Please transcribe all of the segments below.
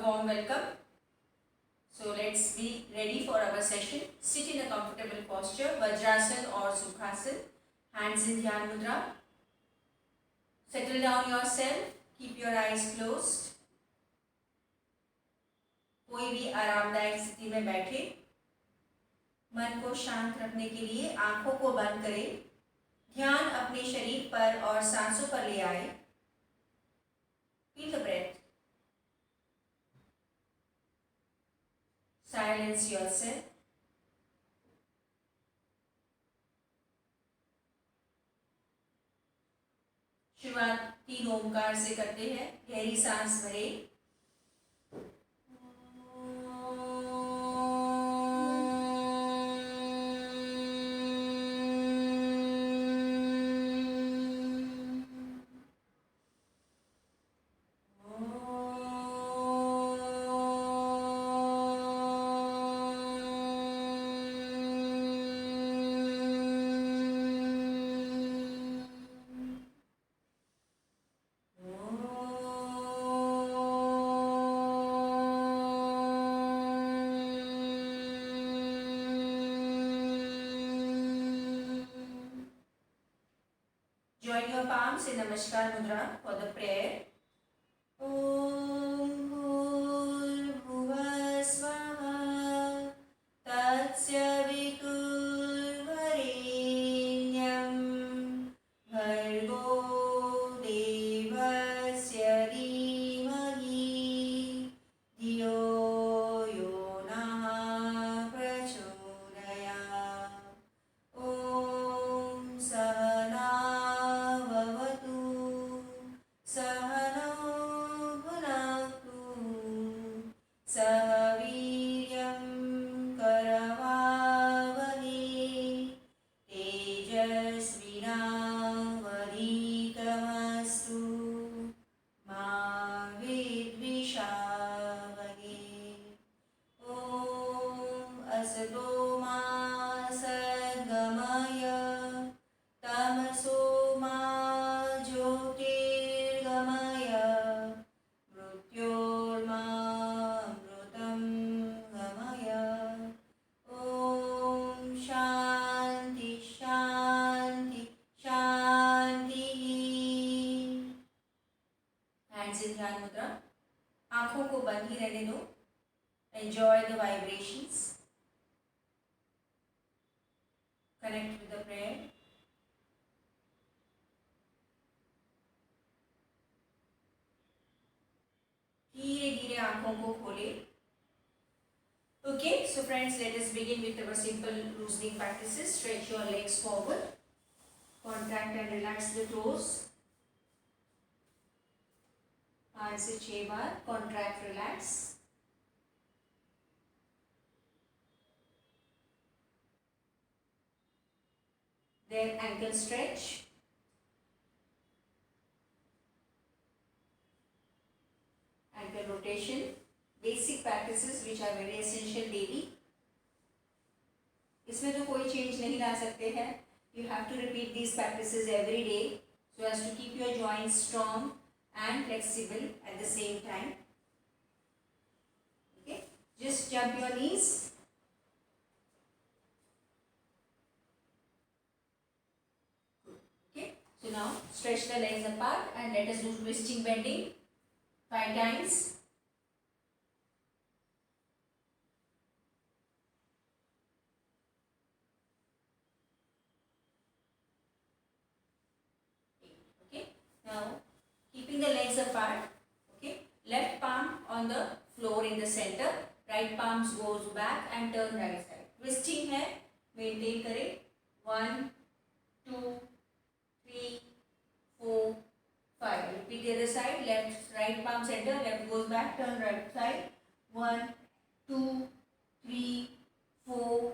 warm welcome. So let's be ready for our session. Sit in a comfortable posture, Vajrasan or Sukhasan. Hands in Dhyan Mudra. Settle down yourself. Keep your eyes closed. कोई भी आरामदायक स्थिति में बैठे. मन को शांत रखने के लिए आंखों को बंद करें. ध्यान अपने शरीर पर और सांसों पर ले आए. Feel the breath. Silence yourself. शुरुआत 3 ओमकार से करते हैं. गहरी सांस भरे. Join your palms in Namaskar Mudra for the prayer. Om Bhurbhuvah Swaha Tatsya Viturvarenyam Bhargo Devasya Dhimahi Dhiyo Yo Nah Prachodayat. Om Sahana Sahaviryam Karavavani Tejasvinavadhitamastu Ma Vidvishavani. Om Asato Ma Sadgamaya Tamaso Ma Jyotirgamaya Mrityorma ध्यान मुद्रा. आंखों को बंद ही रहने दो. Enjoy the vibrations. Connect with the prayer. धीरे धीरे आंखों को खोले. Okay, so friends, let us begin with our simple loosening practices. Stretch your legs forward. Contract and relax the toes. 5 से 6 बार. Contract, relax. Then ankle stretch. Ankle rotation. Basic practices which are very essential daily. इसमें तो कोई change नहीं ला सकते हैं. You have to repeat these practices every day so as to keep your joints strong and flexible at the same time. Okay, just jump your knees. Okay, so now stretch the legs apart and let us do twisting bending 5 times. Okay, now keeping the legs apart. Okay, left palm on the floor in the center. Right palms goes back and turn right side. Twisting है, maintain करें. 1, 2, 3, 4, 5. Repeat the other side. Left, right palm center. Left goes back. Turn right side. 1, 2, 3, 4,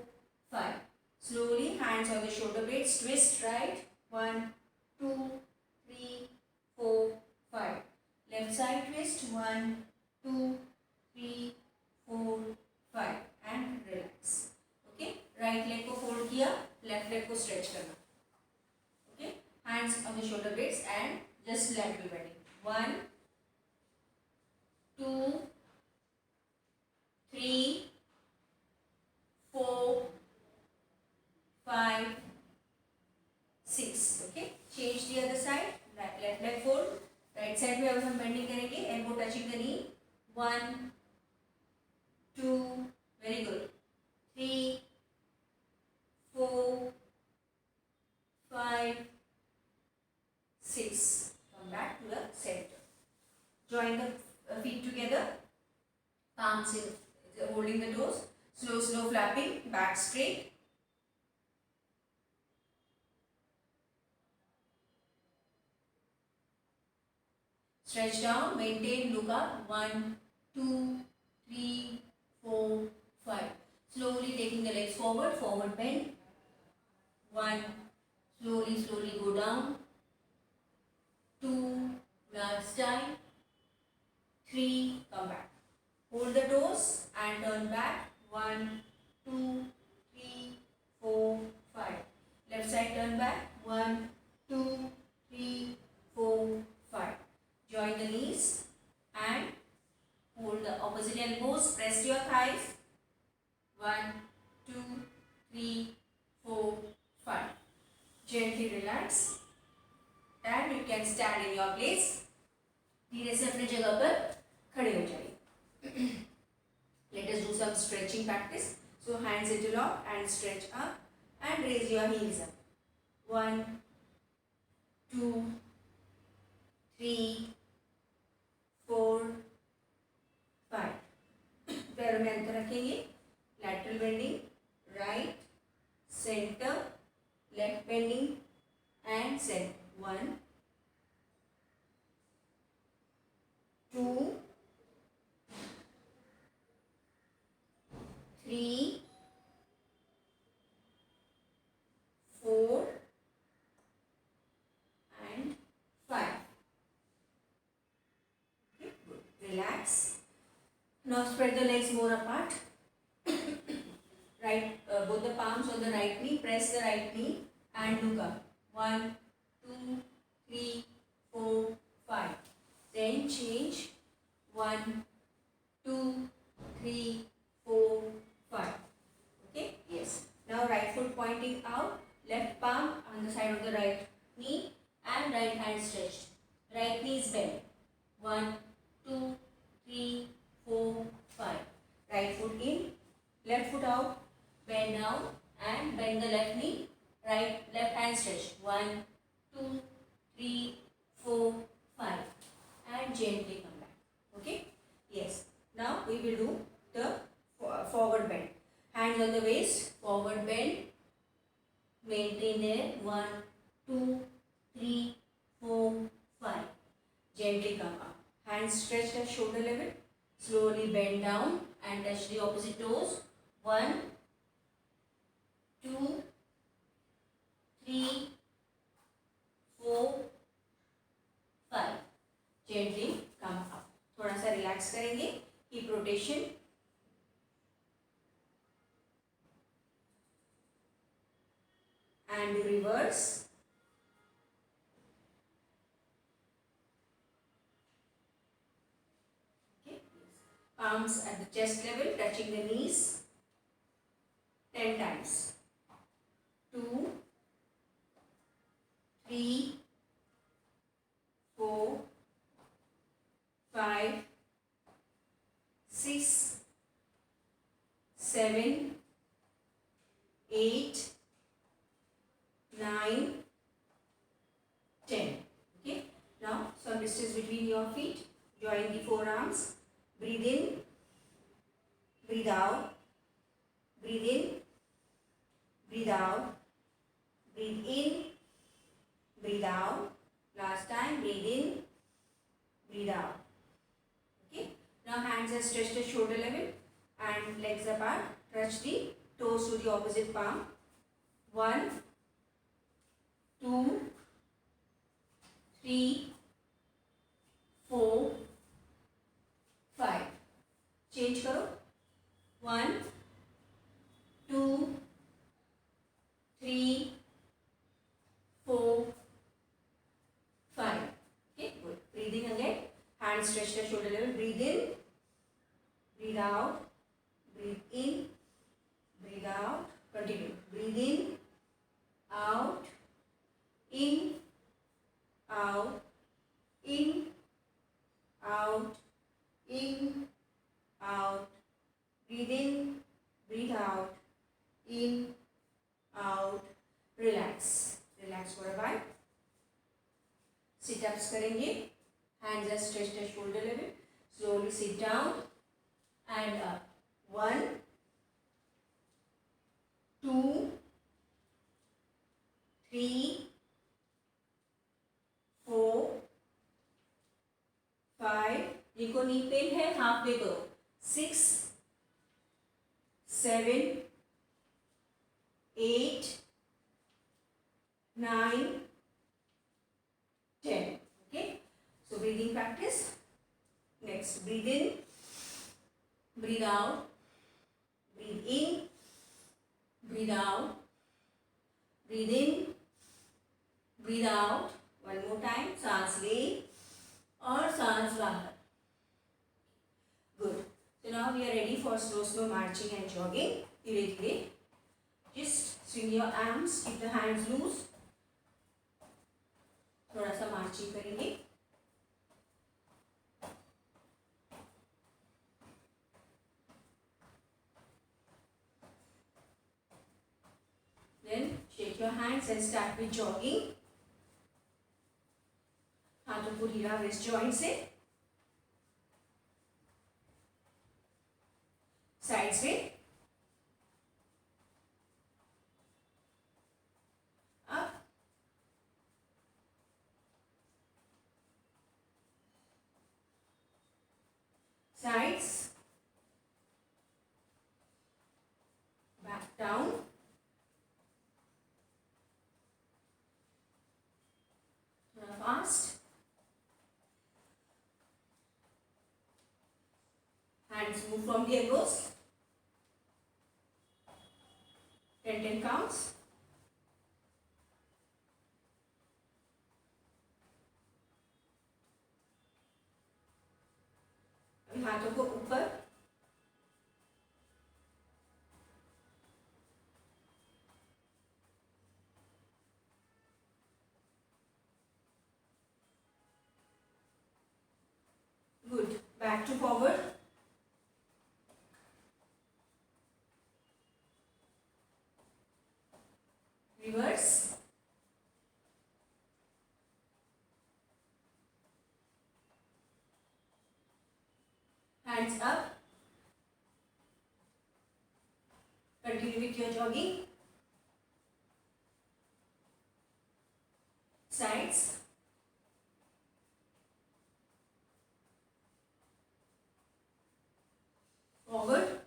5. Slowly, hands on the shoulder blades. Twist right. 1, 2, 3, 4, 5. Left side twist. 1, 2, 3, 4, 5. And relax. Okay. Right leg को fold किया. Left leg को stretch करना. Okay. Hands on the shoulder blades and just lateral bending. 1, 2, 1, 2, very good. 3, 4, 5, 6. Come back to the center. Join the feet together. Palms in, holding the toes. Slow, slow flapping. Back straight. Stretch down. Maintain. Look up. 1, 2, 3, 4, 5. Slowly taking the legs forward. Forward bend. 1. Slowly, slowly go down. 2. Last time. 3. Come back. Hold the toes and turn back. 1, 2, 3, 4, 5. Left side turn back. 1, 2, 3, 4, 5. Join the knees and hold the opposite elbows. Press your thighs. 1, 2, 3, 4, 5. Gently relax and you can stand in your place. धीरे से अपने जगह पर खड़े हो जाइए. Let us do some stretching practice. So hands interlock and stretch up and raise your heels up. 1, 2, 3, 4, 5. पैरों में अंतर रखेंगे. Lateral bending, right, center, left bending and center. 1, 2, 3, 4 and 5. Okay, good. Relax. Now spread the legs more apart. Right, both the palms on the right knee. Press the right knee and look up. 1, 2, 3, 4, 5. Then change. 1, 2, 3, 4, 5. Okay, yes. Now right foot pointing out, left palm on the side of the right knee and right hand stretched. Right knee is bent. 1, 2, 3, 4, 5. Right foot in, left foot out, bend down and bend the left knee. Left hand stretch. 1, 2, 3, 4, 5. And gently come back. Okay? Yes. Now we will do the forward bend. Hands on the waist, forward bend. Maintain there. 1, 2, 3, 4, 5. Gently come up. Hands stretched at shoulder level. Slowly bend down and touch the opposite toes. 1, 2, 3, 4, 5. Gently come up. थोड़ा सा relax करेंगे. Hip rotation. And reverse. Okay. Palms at the chest level, touching the knees. 10 times. 2, 3, 4, 5, 6, 7, 8, 9, 10. Okay. Now some distance between your feet. Join the forearms. Breathe in. Breathe out. Breathe in. Breathe out. Breathe in. Breathe out. Last time. Breathe in. Breathe out. Okay. Now hands are stretched at shoulder level and legs apart. Touch the toes to the opposite palm. 1, 2, 3, 4, 5. Change करो. 1, 2, 3, 4, 5. Okay, good. Breathing again. Hands stretched at shoulder level. Breathe in. Breathe out. Breathe in. Breathe out. Continue. Breathe in. Out. In. Out. In. Out. In. and up. 1, 2, 3, 4, 5. देखो knee pain है, half way करो. 6, 7, 8, 9, 10. Okay. So breathing practice. Next, breathe in, breathe out, breathe in, breathe out, breathe in, breathe out. One more time. सांस ले और सांस बाहर. Good. So now we are ready for slow marching and jogging. धीरे धीरे. Just swing your arms, keep the hands loose. थोड़ा सा marching करेंगे. Then shake your hands and start with jogging. हाथों को ढीला wrist joint से. साइड से. up. Sides. Back down. थोड़ा fast. Hands move from the elbows. 10 counts. अभी हाथों को ऊपर. Good. Back to forward. Reverse. Hands up. Continue with your jogging. Sides. Forward.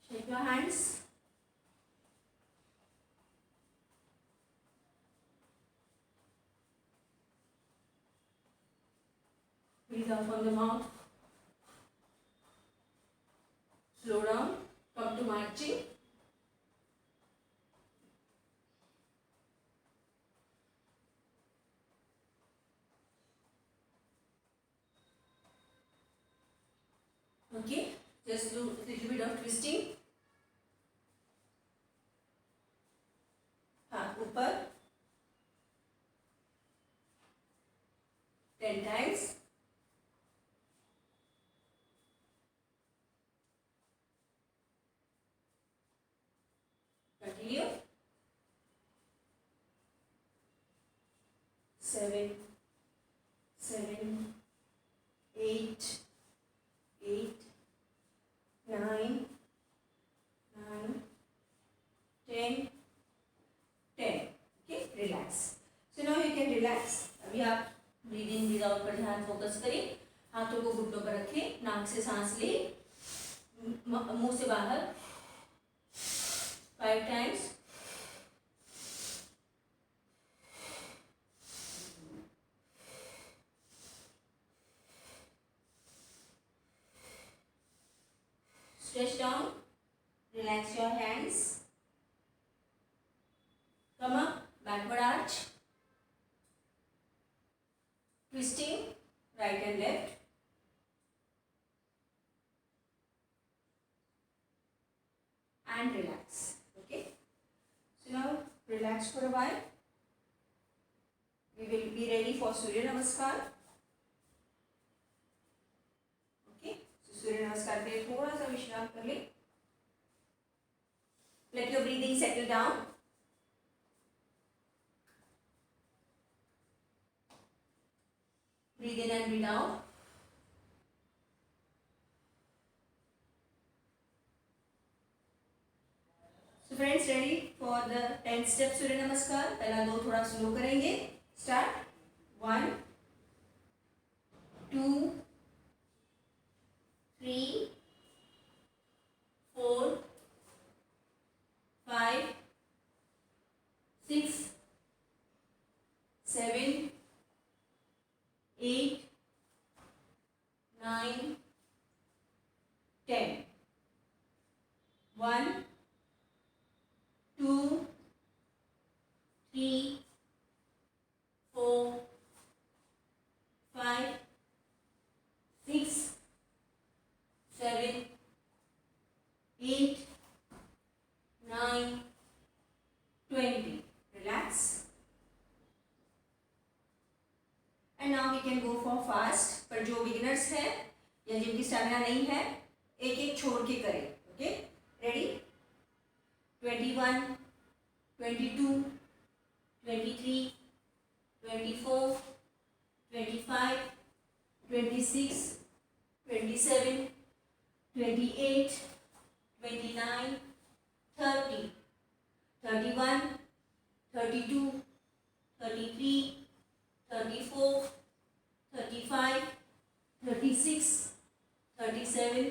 Shake your hands. Breathe out from the mouth. Slow down. Come to marching. Okay. Just do a little bit of twisting. हाथ ऊपर. 10 times. Continue. 7, 7, 8, 8, 9, 9, 10, 10. Okay, relax. So now you can relax. अभी आप breathe in, breathe out पर ध्यान focus करें. हाथों को घुटनों पर रखें. नाक से सांस ले. मुंह से बाहर. 5 times. Stretch down. Relax your hands. Come up. Backward arch. Twisting. Right and left. And relax. Okay. So now relax for a while. We will be ready for Surya Namaskar. Okay. So Surya Namaskar के लिए थोड़ा सा विश्राम कर ले. Let your breathing settle down. Breathe in and breathe out. So friends, ready for the 10 step सूर्य नमस्कार. पहला दो थोड़ा स्लो करेंगे. Start. 1, 2, 3, 4, 5, 6, 7, 8, 9, 10. 1, 2, 3, 4, 5, 6, 7, 8, 9, 20. Relax. And now we can go for fast. पर जो बिगिनर्स है या जिनकी स्टैमिना नहीं है, एक एक छोड़ के करें. Okay, ready? 21, 22, 23, 24, 25, 26, 27, 28, 29, 30, 31, 32, 33, 34, 35, 36, 37,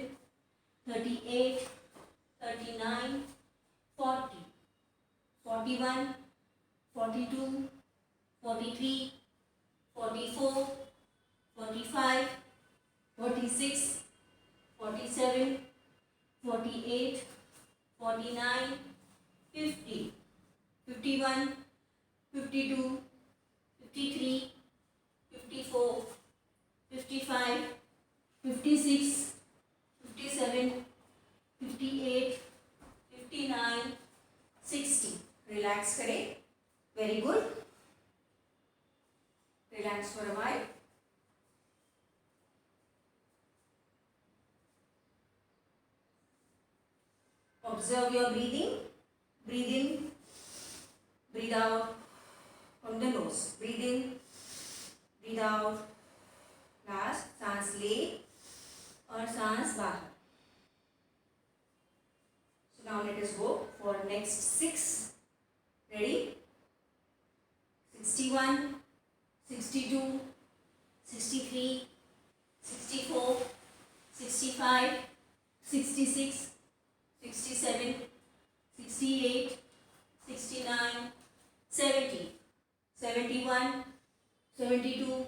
38, 39, 40, 41, 42, 43, 44, 45, 46, 47, 48, 49, 50, 51, 52, 53, 54, 55, 56, 57, 58, 59, 60. Relax करें. Very good. Relax for a while. Observe your breathing. Breathe in, breathe out from the nose. Breathe in, breathe out. Last, सांस ले और सांस बाहर. So now let us go for next 6. Ready? 61, 62, 63, 64, 65, 66, 67, 68, 69, 70, 71, 72,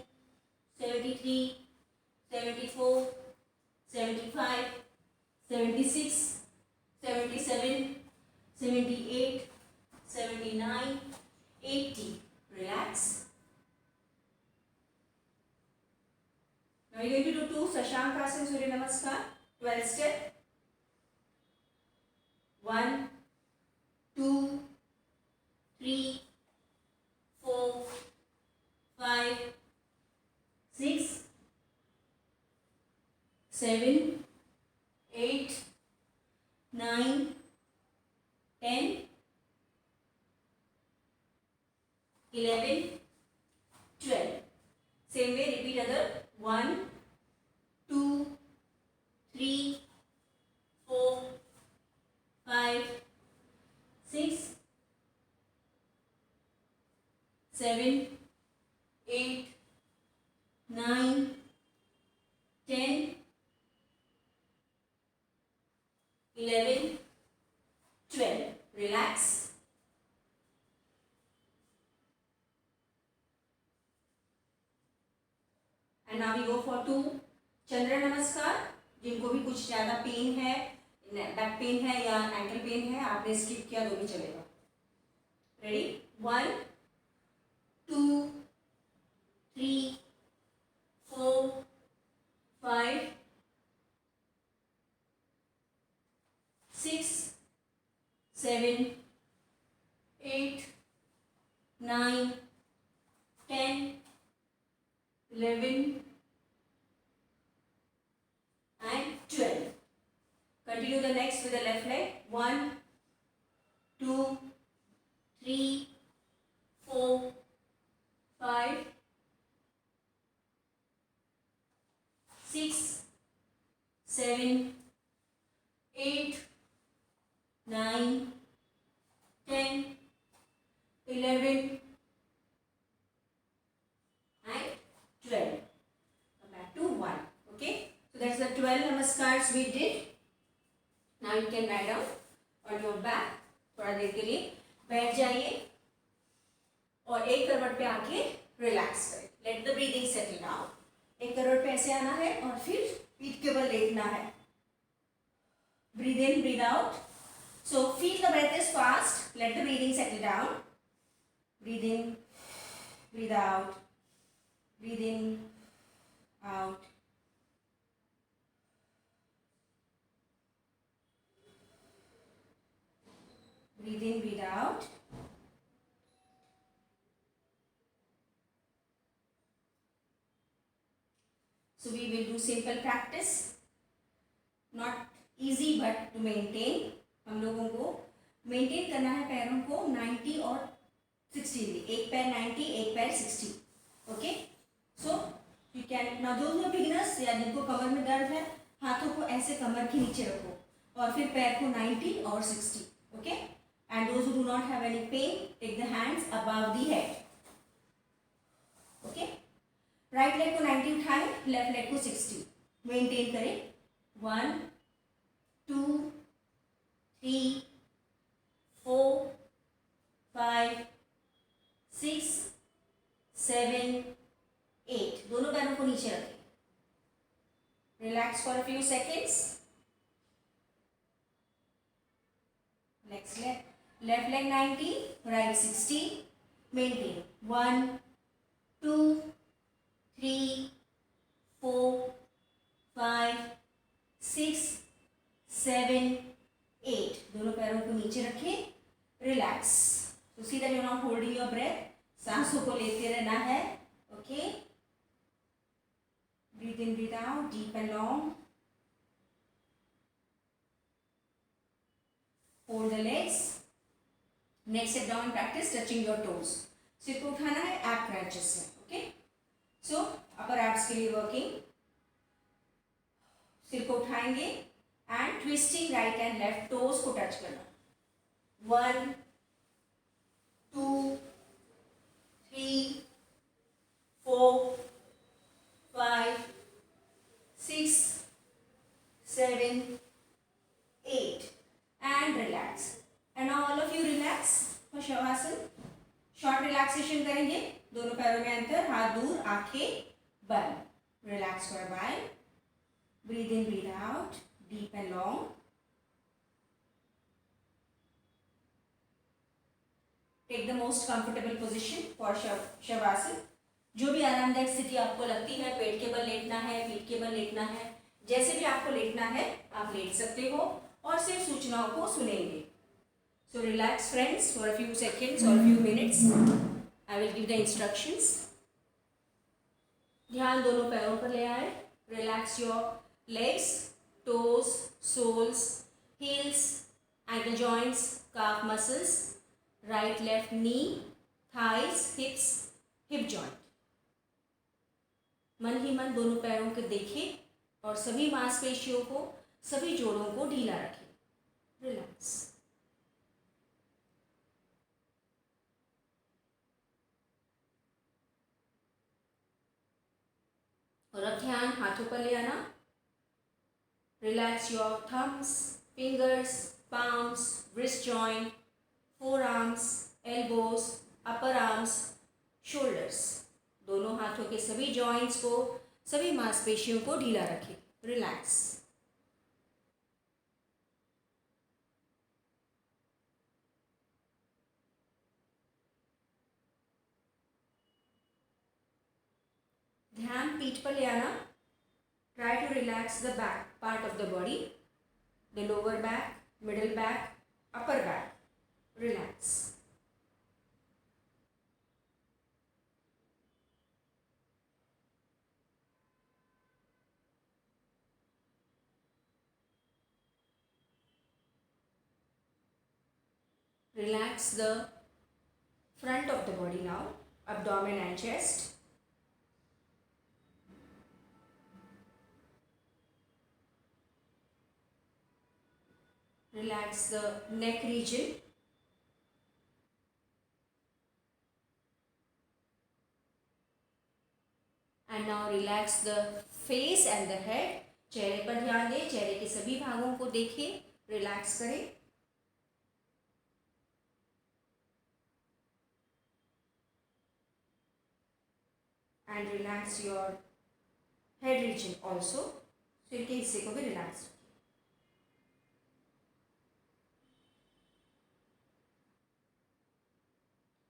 73, 74, 75, 76, 77, 78, 79, 80. Relax. Now you are going to do 2 Sashankasana Surya Namaskar. 12 step. 1, 2, 3, 4, 5, 6, 7, 8, 9, 10, 11, 12. Same way repeat other. 1, 2, 3, 4, 5, 6, 7, 8, 9, 10, 11, 12. Relax. And now we go for 2 चंद्र नमस्कार. जिनको भी कुछ ज़्यादा पेन है, बैक पेन है या ankle pen है, आपने स्किप किया तो भी चलेगा. Ready? 1, 2, 3, 4, 5, 6, 7, 8, 9, 10, 11 and 12. Continue the next with the left leg. 1, 2, 3, 4, 5, exercise we did. Now you can lie down on your back. थोड़ा देर के लिए बैठ जाइए और एक करवट पे आके रिलैक्स करें. Let the breathing settle down. एक करवट पे ऐसे आना है और फिर पीठ के बल लेटना है. Breathe in, breathe out. So feel the breath is fast. Let the breathing settle down. Breathe in, breathe out. Breathe in, out. Breathe in, breathe out. So we will do simple practice. Not easy but to maintain. हम लोगों को maintain करना है पैरों को 90 और 60 degree. एक पैर 90, एक पैर 60. Okay. So you can now those are beginners या जिनको कमर में दर्द है, हाथों को ऐसे कमर के नीचे रखो और फिर पैर को 90 और 60. Okay. And those who do not have any pain, take the hands above the head. Okay. Right leg को 90 उठाएं, लेफ्ट लेग को 60. मेंटेन करें. 1 2 3 4 5 6 7 8. दोनों पैरों को नीचे रखें. Relax for a few seconds. Next leg. Left leg 90, right 60. Maintain. 1 2 3 4 5 6 7 8. दोनों पैरों को नीचे रखें. रिलैक्स. तो see that you are not holding your breath. सांसों को लेते रहना है. Okay. Breathe in, breathe out, deep and long. Hold the legs. Next step down practice touching your toes. सिर को उठाना है ab crunches में. ओके. सो अपर abs के लिए वर्किंग. सिर को उठाएंगे and twisting right and left toes को टच करना. 1 2 3 4 5 6 7 8. And relax. And now all of you relax for shavasana. Short relaxation करेंगे. दोनों पैरों में अंतर, हाथ दूर, आंखें बंद. Relax for a while. Breathe in, breathe out, deep and long. Take the most comfortable position for shavasana. जो भी आरामदायक स्थिति आपको लगती है, पेट के बल लेटना है, पीठ के बल लेटना है, जैसे भी आपको लेटना है आप लेट सकते हो और सिर्फ सूचनाओं को सुनेंगे. So relax friends for a few seconds or a few minutes. I will give the instructions. ध्यान दोनों पैरों पर ले आए. Relax your legs, toes, soles, heels, ankle joints, calf muscles, right left knee, thighs, hips, hip joint. मन ही मन दोनों पैरों को देखें और सभी मांसपेशियों को, सभी जोड़ों को ढीला रखें. रिलैक्स. और अब ध्यान हाथों पर ले आना. Relax your thumbs, fingers, palms, wrist joint, forearms, elbows, upper arms, shoulders. दोनों हाथों के सभी जॉइंट्स को, सभी मांसपेशियों को ढीला रखें. रिलैक्स. ध्यान पीठ पर ले आना. Try to relax the back part of the body, the lower back, middle back, upper back. Relax. Relax the front of the body now, abdomen and chest. Relax the neck region. And now relax the face and the head. चेहरे पर ध्यान दें, चेहरे के सभी भागों को देखें, रिलैक्स करें। And relax your head region also, सिर के हिस्से को भी रिलैक्स रखिए।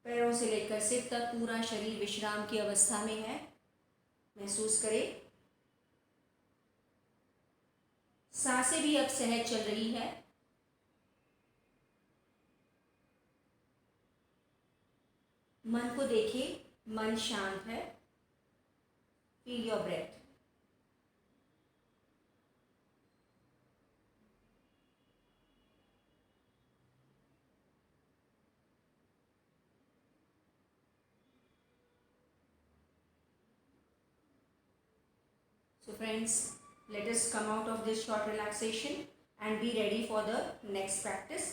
पैरों से लेकर सिर तक पूरा शरीर विश्राम की अवस्था में है, महसूस करें। सांसें भी अब सहज चल रही है। मन को देखिए, मन शांत है। Feel your breath. So friends, let us come out of this short relaxation and be ready for the next practice.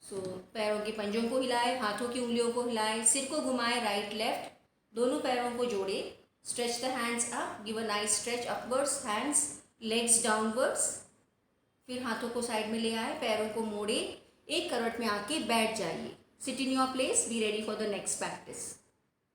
So पैरों के पंजों को हिलाएं, हाथों की उंगलियों को हिलाएं, सिर को घुमाएं राइट लेफ्ट, दोनों पैरों को जोड़े। Stretch the hands up, give a nice stretch upwards, hands legs downwards. फिर हाथों को साइड में ले आए, पैरों को मोड़े, एक करवट में आके बैठ जाइए। Sit in your place, be ready for the next practice.